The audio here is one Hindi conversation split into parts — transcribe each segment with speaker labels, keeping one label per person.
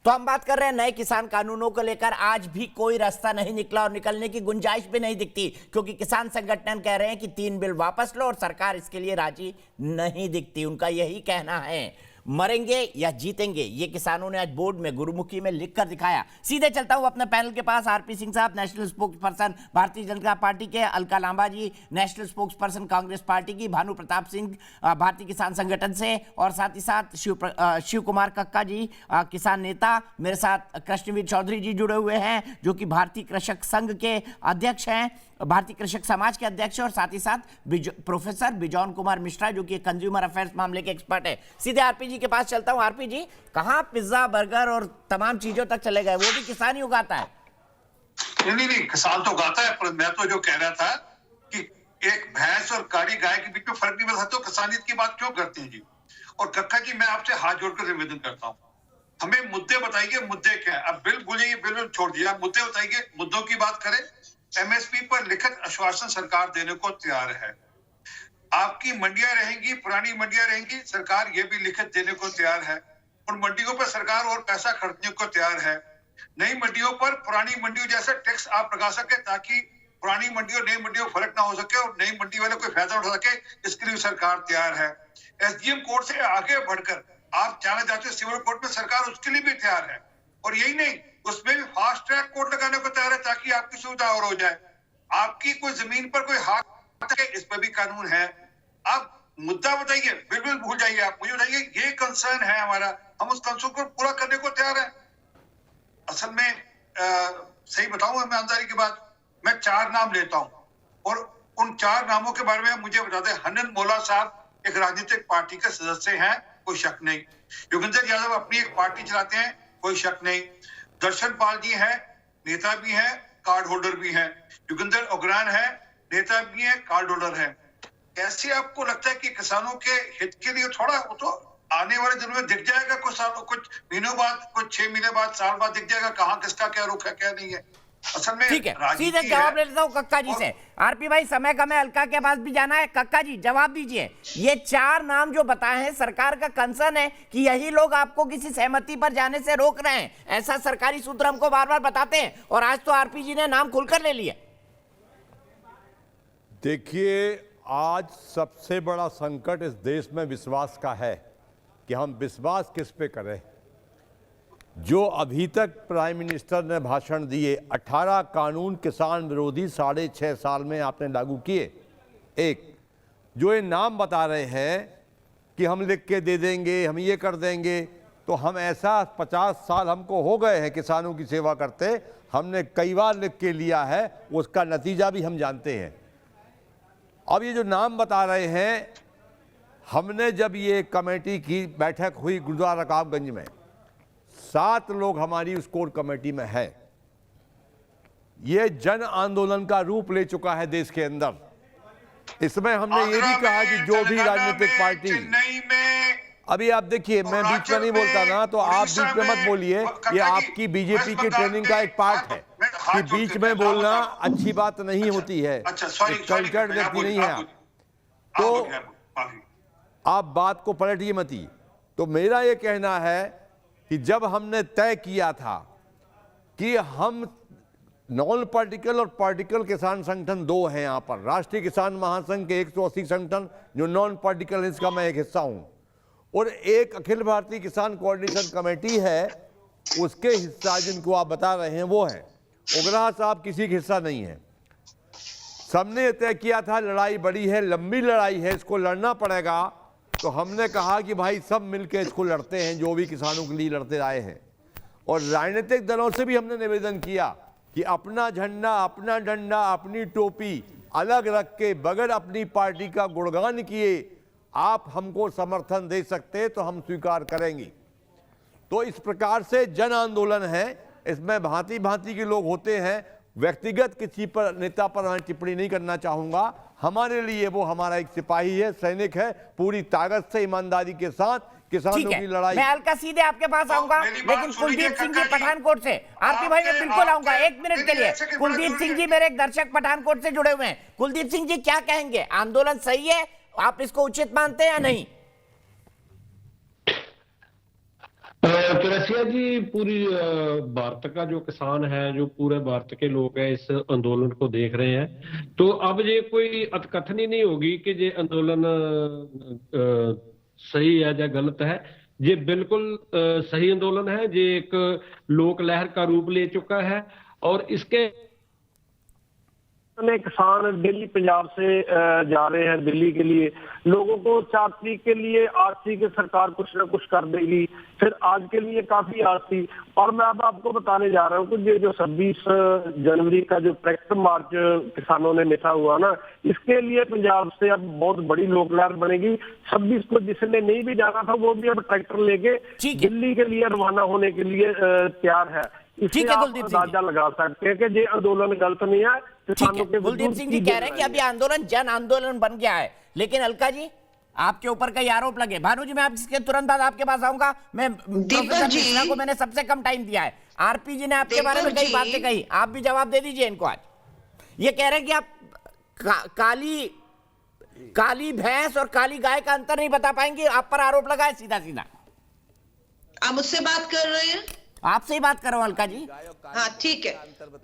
Speaker 1: तो हम बात कर रहे हैं नए किसान कानूनों को लेकर। आज भी कोई रास्ता नहीं निकला और निकलने की गुंजाइश भी नहीं दिखती, क्योंकि किसान संगठन कह रहे हैं कि 3 बिल वापस लो और सरकार इसके लिए राजी नहीं दिखती। उनका यही कहना है, मरेंगे या जीतेंगे, ये किसानों ने आज बोर्ड में गुरुमुखी में लिखकर दिखाया। सीधे चलता हूं अपने पैनल के पास। आरपी सिंह साहब, नेशनल स्पोक्स पर्सन भारतीय जनता पार्टी के, Alka Lamba ji, national spokesperson Congress Party की, भानु प्रताप सिंह भारतीय किसान संगठन से, और साथ ही साथ शिव कुमार कक्का जी किसान नेता। मेरे साथ कृष्णवीर चौधरी जी जुड़े हुए हैं, जो कि भारतीय कृषक संघ के अध्यक्ष हैं, भारतीय कृषक समाज के अध्यक्ष, और साथ ही साथ प्रोफेसर बिजौन कुमार मिश्रा, जो कि कंज्यूमर अफेयर्स मामले के एक्सपर्ट है। सीधे आरपी जी के पास चलता हूं। आरपी जी, कहां पिज्जा बर्गर और तमाम चीजों तक चले गए? वो भी किसान ही उगाता है।
Speaker 2: नहीं, किसान तो उगाता है, पर मैं तो जो कह रहा था कि एक भैंस और काली गाय के बीच में फर्क नहीं बता, तो किसानियत की बात क्यों करते हैं जी? और कक्का जी, मैं आपसे हाथ जोड़कर निवेदन करता हूँ, हमें मुद्दे बताइए, मुद्दे क्या है? अब बिल भूलिए, बिल छोड़ दिया, मुद्दे बताइए, मुद्दों की बात करें। एमएसपी पर लिखित आश्वासन सरकार देने को तैयार है। आपकी मंडियां रहेंगी, पुरानी मंडियां रहेंगी, सरकार ये भी लिखित देने को तैयार है। उन मंडियों पर सरकार और पैसा खर्चने को तैयार है। नई मंडियों पर पुरानी मंडियों जैसा टैक्स आप लगा सके, ताकि पुरानी मंडियों नई मंडियों फर्क ना हो सके और नई मंडी वाले कोई फायदा उठा सके, इसके लिए सरकार तैयार है। एसडीएम कोर्ट से आगे बढ़कर आप जाना चाहते हो सिविल कोर्ट में, सरकार उसके लिए भी तैयार है। और यही नहीं, उसमें भी फास्ट ट्रैक कोर्ट लगाने को तैयार है, ताकि आपकी सुविधा और हो जाए। आपकी कोई जमीन पर कोई हाथ है, इस पर भी कानून है। आप मुद्दा बताइए, बिल्कुल भूल जाइए, आप मुझे बताइए, ये कंसर्न है हमारा, हम उस कंसर्न को पूरा करने को तैयार है। असल में सही बताऊं ईमानदारी की बात, मैं 4 नाम लेता हूं और उन 4 नामों के बारे में मुझे बता दें। हनन मोला साहब एक राजनीतिक पार्टी के सदस्य हैं, कोई शक नहीं। योगेंद्र यादव अपनी एक पार्टी चलाते हैं, कोई शक नहीं। दर्शन पाल जी हैं, नेता भी हैं, कार्ड होल्डर भी हैं। योगेंद्र उग्रान है, नेता भी है, कार्ड होल्डर है। कैसे आपको लगता है कि किसानों के हित के लिए थोड़ा वो तो आने वाले दिनों में दिख जाएगा, कुछ सालों, कुछ महीनों बाद, कुछ 6 महीने बाद, साल बाद दिख जाएगा कहाँ किसका क्या रुख है, क्या नहीं है। असल में
Speaker 1: ठीक है, सीधे जवाब ले लेता हूं कक्का जी से। आरपी भाई, समय कम है, अलका के पास भी जाना है। कक्का जी जवाब दीजिए, ये 4 नाम जो बताए हैं, सरकार का कंसर्न है कि यही लोग आपको किसी सहमति पर जाने से रोक रहे हैं, ऐसा सरकारी सूत्र हमको बार बार बताते हैं, और आज तो आरपी जी ने नाम खुलकर ले लिया।
Speaker 3: देखिए, आज सबसे बड़ा संकट इस देश में विश्वास का है कि हम विश्वास किस पे करें। जो अभी तक प्राइम मिनिस्टर ने भाषण दिए, 18 कानून किसान विरोधी 6.5 साल में आपने लागू किए। एक जो ये नाम बता रहे हैं कि हम लिख के दे देंगे, हम ये कर देंगे, तो हम ऐसा 50 साल हमको हो गए हैं किसानों की सेवा करते, हमने कई बार लिख के लिया है, उसका नतीजा भी हम जानते हैं। अब ये जो नाम बता रहे हैं, हमने जब ये कमेटी की बैठक हुई गुरुद्वारा रकाबगंज में, 7 लोग हमारी उस कोर कमेटी में है। ये जन आंदोलन का रूप ले चुका है देश के अंदर। इसमें हमने ये भी कहा कि जो भी राजनीतिक पार्टी, अभी आप देखिए, मैं बीच में नहीं बोलता ना, तो आप बीच में मत बोलिए, ये आपकी बीजेपी की ट्रेनिंग का एक पार्ट है कि बीच में बोलना अच्छी बात नहीं होती है, कल्चर्ड व्यक्ति नहीं है आप, तो आप बात को पलटिए मत ही। तो मेरा ये कहना है कि जब हमने तय किया था कि हम नॉन पॉलिटिकल और पॉलिटिकल किसान संगठन 2 हैं यहाँ पर, राष्ट्रीय किसान महासंघ के 180 संगठन जो नॉन पॉलिटिकल, इसका मैं एक हिस्सा हूँ, और एक अखिल भारतीय किसान कोऑर्डिनेशन कमेटी है, उसके हिस्सा जिनको आप बता रहे हैं वो है। उग्रा साहब किसी का हिस्सा नहीं है। सबने तय किया था लड़ाई बड़ी है, लंबी लड़ाई है, इसको लड़ना पड़ेगा। तो हमने कहा कि भाई सब मिलकर इसको लड़ते हैं, जो भी किसानों के लिए लड़ते आए हैं। और राजनीतिक दलों से भी हमने निवेदन किया कि अपना झंडा, अपना डंडा, अपनी टोपी अलग रख के, बगैर अपनी पार्टी का गुणगान किए आप हमको समर्थन दे सकते तो हम स्वीकार करेंगे। तो इस प्रकार से जन आंदोलन है, इसमें भांति भांति के लोग होते हैं। व्यक्तिगत किसी पर, नेता पर मैं टिप्पणी नहीं करना चाहूंगा। हमारे लिए वो हमारा एक सिपाही है, सैनिक है, पूरी ताकत से, ईमानदारी के साथ किसानों की लड़ाई।
Speaker 1: मैं अलका सीधे आपके पास आऊंगा, लेकिन कुलदीप सिंह जी पठानकोट से, आरपी भाई मैं बिल्कुल आऊंगा 1 मिनट के लिए। कुलदीप सिंह जी मेरे एक दर्शक पठानकोट से जुड़े हुए हैं। कुलदीप सिंह जी क्या कहेंगे, आंदोलन सही है, आप इसको उचित मानते हैं या नहीं?
Speaker 4: चौरसिया जी, पूरी भारत का जो किसान है, जो पूरे भारत के लोग हैं, इस आंदोलन को देख रहे हैं। तो अब ये कोई अतकथनी नहीं होगी कि ये आंदोलन सही है या गलत है। ये बिल्कुल सही आंदोलन है। ये एक लोक लहर का रूप ले चुका है और इसके किसान दिल्ली पंजाब से जा रहे हैं दिल्ली के लिए। लोगों को 4 तारीख के लिए आज थी कि सरकार कुछ ना कुछ कर देगी, फिर आज के लिए काफी आज थी। और मैं अब आपको बताने जा रहा हूँ कि ये जो 26 जनवरी का जो ट्रैक्टर मार्च किसानों ने निकाला हुआ ना, इसके लिए पंजाब से अब बहुत बड़ी लोक लहर बनेगी। 26 को जिसने नहीं भी जाना था वो भी अब ट्रैक्टर लेके दिल्ली के लिए रवाना होने के लिए तैयार है। इससे आप अंदाजा लगा सकते हैं कि ये आंदोलन गलत नहीं है।
Speaker 1: कुलदीप सिंह जी कह रहे हैं कि अभी आंदोलन जन आंदोलन बन गया है। लेकिन अलका जी, आपके ऊपर कई आरोप लगे। भानु जी, मैं आपके तुरंत बाद आपके पास आऊंगा। मैं प्रोफेसर मिश्रा को मैंने सबसे कम टाइम दिया है। आरपी जी ने आपके बारे में कई बातें कही, आप भी जवाब दे दीजिए इनको। आज ये कह रहे हैं कि आप काली भैंस और काली गाय का अंतर नहीं बता पाएंगे। आप पर आरोप लगा है सीधा सीधा।
Speaker 5: आप मुझसे बात कर रहे हैं?
Speaker 1: आपसे ही बात कर रहा हूं अलका जी।
Speaker 5: हाँ ठीक है,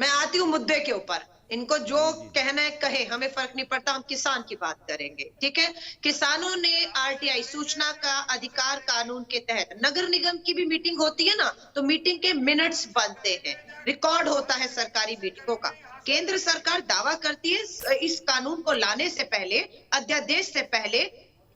Speaker 5: मैं आती हूँ मुद्दे के ऊपर। इनको जो कहना है कहे, हमें फर्क नहीं पड़ता। हम किसान की बात करेंगे, ठीक है। किसानों ने आरटीआई सूचना का अधिकार कानून के तहत, नगर निगम की भी मीटिंग होती है ना, तो मीटिंग के मिनट्स बनते हैं, रिकॉर्ड होता है सरकारी मीटिंगों का। केंद्र सरकार दावा करती है इस कानून को लाने से पहले, अध्यादेश से पहले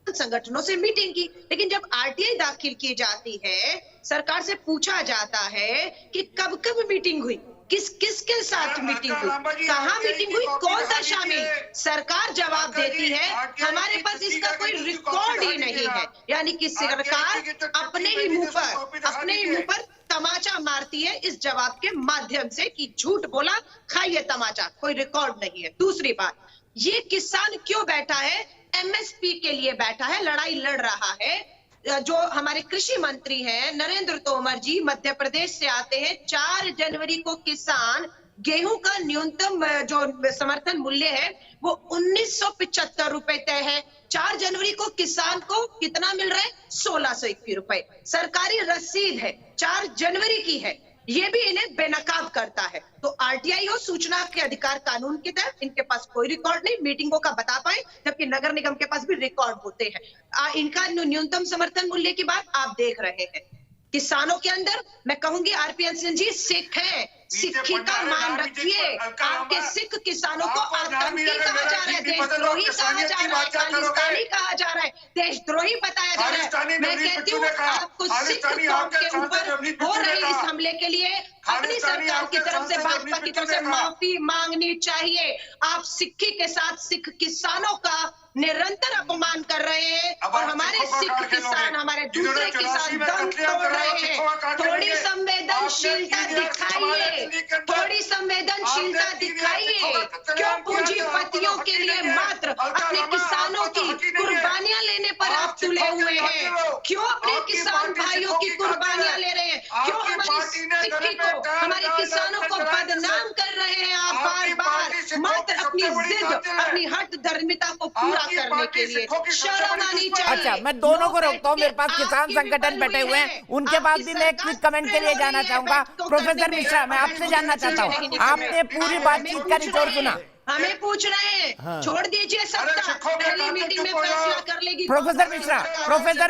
Speaker 5: संगठनों से मीटिंग की। लेकिन जब आरटीआई दाखिल की जाती है, सरकार से पूछा जाता है कि कब कब मीटिंग हुई, किसके साथ मीटिंग हुई, कहाँ मीटिंग हुई, कौन था शामिल। सरकार जवाब देती है हमारे पास इसका कोई रिकॉर्ड ही नहीं है। यानी कि सरकार अपने ही मुंह पर तमाचा मारती है इस जवाब के माध्यम से कि झूठ बोला, खाइए तमाचा, कोई रिकॉर्ड नहीं है। दूसरी बात, ये किसान क्यों बैठा है? एमएसपी के लिए बैठा है, लड़ाई लड़ रहा है। जो हमारे कृषि मंत्री हैं नरेंद्र तोमर जी, मध्य प्रदेश से आते हैं। 4 जनवरी को किसान गेहूं का न्यूनतम जो समर्थन मूल्य है वो 1975 रुपए तय है। 4 जनवरी को किसान को कितना मिल रहा है? 1621 रुपए। सरकारी रसीद है, 4 जनवरी की है। ये भी इन्हें बेनकाब करता है। तो आरटीआई हो, सूचना के अधिकार कानून के तहत इनके पास कोई रिकॉर्ड नहीं मीटिंगों का बता पाए, जबकि नगर निगम के पास भी रिकॉर्ड होते हैं। इनका न्यूनतम समर्थन मूल्य की बात आप देख रहे हैं। किसानों के अंदर मैं कहूंगी आरपीएन सिंह जी सिख है, सिक्खी का मान रखिए। आपके सिख किसानों को आतंकी कहा जा रहा है, देशद्रोही कहा जा रहा है, खालिस्तानी कहा जा रहा है, देशद्रोही बताया जा रहा है। मैं कहती हूँ आपको सिख कौम के ऊपर हो रहे इस हमले के लिए अपनी सरकार की तरफ से, भाजपा की तरफ से माफी मांगनी चाहिए। आप सिक्खी के साथ सिख किसानों का निरंतर अपमान कर रहे हैं और हमारे सिख किसान, हमारे दूसरे किसान दम तोड़ रहे हैं। थोड़ी संवेदनशीलता दिखाइए, थोड़ी संवेदनशीलता दिखाइए। क्यों पूंजीपतियों के लिए मात्र अपने किसानों की कुर्बानियां लेने पर आप तुले हुए हैं? क्यों अपने किसान भाइयों की कुर्बानियां ले रहे हैं? क्यों हमारी सिक्की को, हमारे किसानों को बदनाम कर रहे हैं आप बार बार, मात्र अपनी जिद, अपनी हट धर्मिता को पूरा करने के लिए? शर्म आनी चाहिए।
Speaker 1: अच्छा, मैं दोनों को रोकता हूँ। मेरे पास किसान संगठन बैठे हुए हैं, उनके बाद भी मैं क्विक कमेंट के लिए जाना चाहूंगा। प्रोफेसर मिश्रा, मैं आपसे जानना चाहता हूँ, आपने पूरी बातचीत का निचोड़ सुना।
Speaker 5: हमें पूछ रहे हैं, हाँ। छोड़ दीजिए सत्ता, पहली मीटिंग में फैसला कर लेगी।
Speaker 1: प्रोफेसर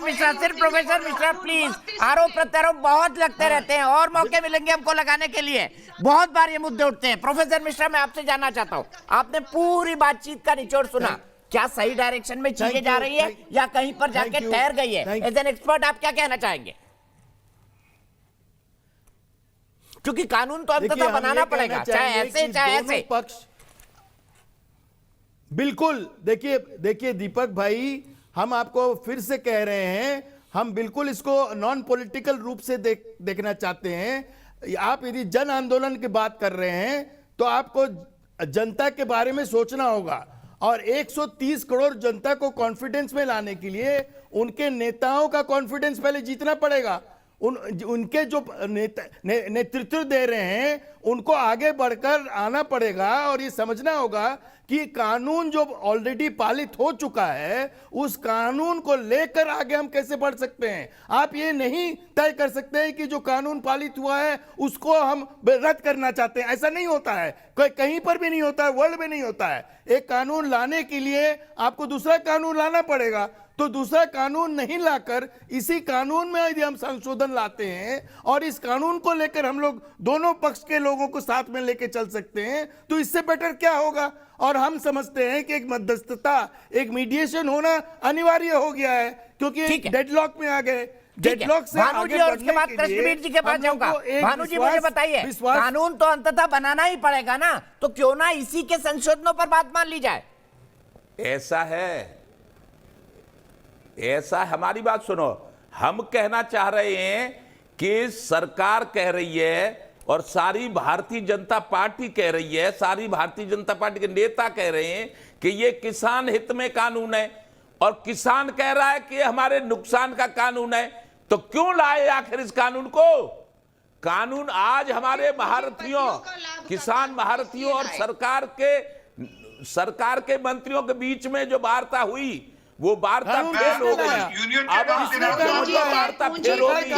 Speaker 1: मिश्रा, सिर्फ प्रोफेसर मिश्रा प्लीज। आरोप प्रत्यारोप बहुत लगते रहते हैं और मौके मिलेंगे हमको लगाने के लिए। बहुत बार ये मुद्दे उठते हैं। प्रोफेसर मिश्रा, मैं आपसे जानना चाहता हूँ, आपने पूरी बातचीत का निचोड़ सुना, क्या सही डायरेक्शन में चीजें जा रही है या कहीं पर जाके ठहर गई है? एज एन एक्सपर्ट आप क्या कहना चाहेंगे? क्योंकि कानून तो अंततः बनाना पड़ेगा, चाहे ऐसे चाहे ऐसे।
Speaker 6: पक्ष बिल्कुल, देखिए दीपक भाई, हम आपको फिर से कह रहे हैं, हम बिल्कुल इसको नॉन पॉलिटिकल रूप से देखना चाहते हैं। आप यदि जन आंदोलन की बात कर रहे हैं तो आपको जनता के बारे में सोचना होगा और 130 करोड़ जनता को कॉन्फिडेंस में लाने के लिए उनके नेताओं का कॉन्फिडेंस पहले जीतना पड़ेगा। उनके जो नेतृत्व दे रहे हैं उनको आगे बढ़कर आना पड़ेगा और ये समझना होगा कि कानून जो ऑलरेडी पालित हो चुका है उस कानून को लेकर आगे हम कैसे बढ़ सकते हैं। आप ये नहीं तय कर सकते हैं कि जो कानून पालित हुआ है उसको हम रद्द करना चाहते हैं, ऐसा नहीं होता है, कोई कहीं पर भी नहीं होता है, वर्ल्ड में नहीं होता है। एक कानून लाने के लिए आपको दूसरा कानून लाना पड़ेगा, तो दूसरा कानून नहीं लाकर इसी कानून में यदि हम संशोधन लाते हैं और इस कानून को लेकर हम लोग दोनों पक्ष के लोगों को साथ में लेकर चल सकते हैं तो इससे बेटर क्या होगा। और हम समझते हैं कि एक मध्यस्थता, एक मीडिएशन होना अनिवार्य हो गया है क्योंकि डेडलॉक में आ गए। डेडलॉक से आगे
Speaker 1: और उसके बाद कृष्णवीर जी के पास जाऊंगा। भानु जी मुझे बताइए, कानून तो अंततः बनाना ही पड़ेगा ना, तो क्यों ना इसी के संशोधनों पर बात मान ली जाए।
Speaker 7: ऐसा हमारी बात सुनो, हम कहना चाह रहे हैं कि सरकार कह रही है और सारी भारतीय जनता पार्टी कह रही है, सारी भारतीय जनता पार्टी के नेता कह रहे हैं कि ये किसान हित में कानून है और किसान कह रहा है कि हमारे नुकसान का कानून है। तो क्यों लाए आखिर इस कानून को? कानून आज हमारे महारथियों, किसान महारथियों और सरकार के मंत्रियों के बीच में जो वार्ता हुई वो वार्ता फेल हो गई। अब वार्ता फेल हो गई।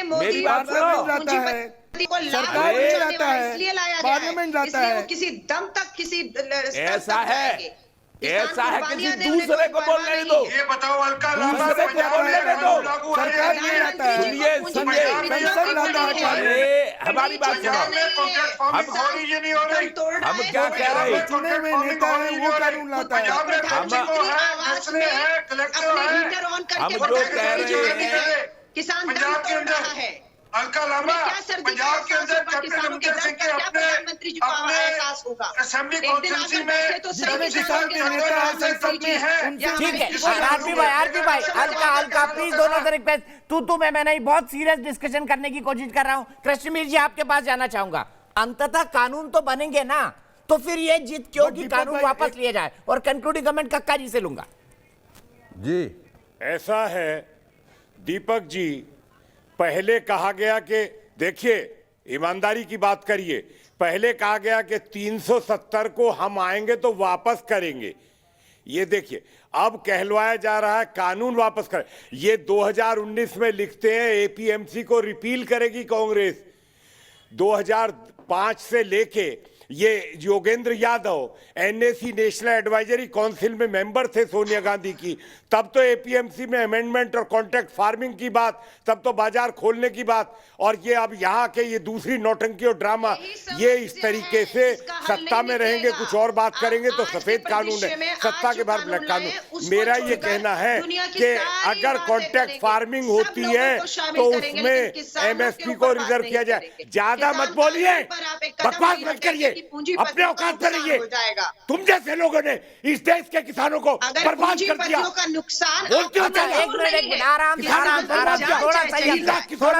Speaker 7: मेरी बात सुनो,
Speaker 6: सरकार ले जाता है, पार्लियामेंट जाता है,
Speaker 5: किसी दम तक किसी
Speaker 7: ऐसा है किसी दूसरे को बोलने दो।
Speaker 2: ये बताओ अलका लामा
Speaker 7: दूसरे को बोलने दो।
Speaker 6: सरकार ले जाता है,
Speaker 7: हमारी बात सुनो, हम क्या कह रहे हैं?
Speaker 6: चुने हुए नेता है वो कानून लाता है।
Speaker 7: हम जो कह रहे हैं
Speaker 5: किसान
Speaker 2: पंजाब के अंदर
Speaker 5: है
Speaker 2: अलका लामा, पंजाब के अंदर
Speaker 5: किसानों के दर्द का क्या प्रधानमंत्री जी को एहसास होगा?
Speaker 2: असेंबली कॉन्स्टिट्यूंसी में
Speaker 6: जितने किसान के नेता हैं संसद में हैं,
Speaker 1: ठीक है आरपी भाई हल्का प्लीज दोनों से रिक्वेस्ट, तू मैं नहीं, बहुत सीरियस डिस्कशन करने की कोशिश कर रहा हूं। कृष्णवीर जी आपके पास जाना चाहूंगा। अंततः कानून तो बनेंगे ना, तो फिर ये जीत क्यों कि कानून वापस लिए जाए? और कंक्लूडिंग कमेंट कक्का जी से लूंगा।
Speaker 3: जी
Speaker 8: ऐसा है दीपक जी, पहले कहा गया कि देखिए ईमानदारी की बात करिए, पहले कहा गया कि 370 को हम आएंगे तो वापस करेंगे। ये देखिए अब कहलवाया जा रहा है कानून वापस कर। ये 2019 में लिखते हैं एपीएमसी को रिपील करेगी कांग्रेस। 2005 से लेके ये Yogendra Yadav NAC national advisory council में मेंबर थे सोनिया गांधी की, तब तो एपीएमसी में अमेंडमेंट और कॉन्ट्रैक्ट फार्मिंग की बात, तब तो बाजार खोलने की बात, और ये अब यहाँ के ये दूसरी नौटंकी और ड्रामा, ये इस तरीके से सत्ता में रहेंगे कुछ और बात करेंगे तो सफेद कानून है, सत्ता के बाहर ब्लैक कानून। मेरा ये कहना है कि अगर कॉन्ट्रैक्ट फार्मिंग होती है तो उसमें एमएसपी को रिजर्व किया जाए। ज्यादा मत बोलिए, बकवास मत करिए, अपने औकात पर रहिए। तुम जैसे लोगों ने इस देश के किसानों को बर्बाद कर दिया। बोलते हो क्या?
Speaker 1: एक मिनट आराम थोड़ा सा डॉक्टर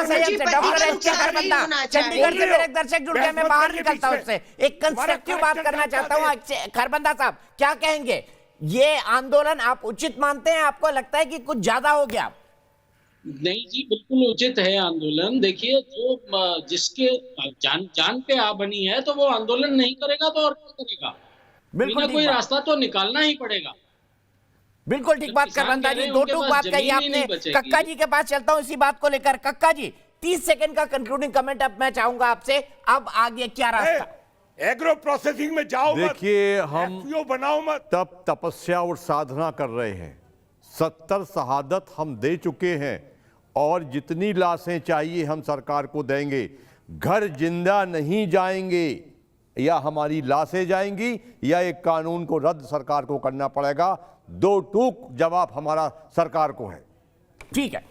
Speaker 1: एस के खरबंदा चंडीगढ़ से मेरे दर्शक जुड़ गए, मैं बाहर निकलता हूं उससे। एक कंस्ट्रक्टिव बात करना चाहता हूं। खरबंदा साहब क्या कहेंगे? ये आंदोलन आप उचित मानते हैं? आपको लगता है कि कुछ ज्यादा हो गया?
Speaker 9: नहीं जी, बिल्कुल उचित है आंदोलन। देखिए जो जिसके जान पे आ बनी है तो वो आंदोलन नहीं करेगा तो और क्या करेगा? बिल्कुल कोई रास्ता तो निकालना ही पड़ेगा।
Speaker 1: बिल्कुल ठीक बात कर बंदा जी, दो टूक बात कही आपने। कक्का जी के पास चलता हूं इसी बात को लेकर। कक्का जी 30 सेकंड का कंक्लूडिंग कमेंट अब मैं चाहूंगा आपसे। अब आगे क्या रास्ता?
Speaker 8: एग्रो प्रोसेसिंग में जाओ मत,
Speaker 3: देखिए हम
Speaker 8: बनाओ मत।
Speaker 3: तब तपस्या और साधना कर रहे हैं, 70 शहादत हम दे चुके हैं और जितनी लाशें चाहिए हम सरकार को देंगे। घर जिंदा नहीं जाएंगे, या हमारी लाशें जाएंगी या एक कानून को रद्द सरकार को करना पड़ेगा। दो टूक जवाब हमारा सरकार को है।
Speaker 1: ठीक है,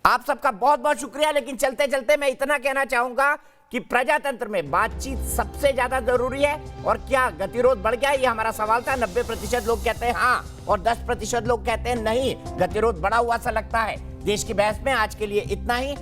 Speaker 1: आप सबका बहुत बहुत शुक्रिया। लेकिन चलते चलते मैं इतना कहना चाहूंगा कि प्रजातंत्र में बातचीत सबसे ज्यादा जरूरी है। और क्या गतिरोध बढ़ गया, ये हमारा सवाल था। 90% लोग कहते हैं हाँ और 10% लोग कहते हैं नहीं, गतिरोध बढ़ा हुआ सा लगता है। देश की बहस में आज के लिए इतना ही।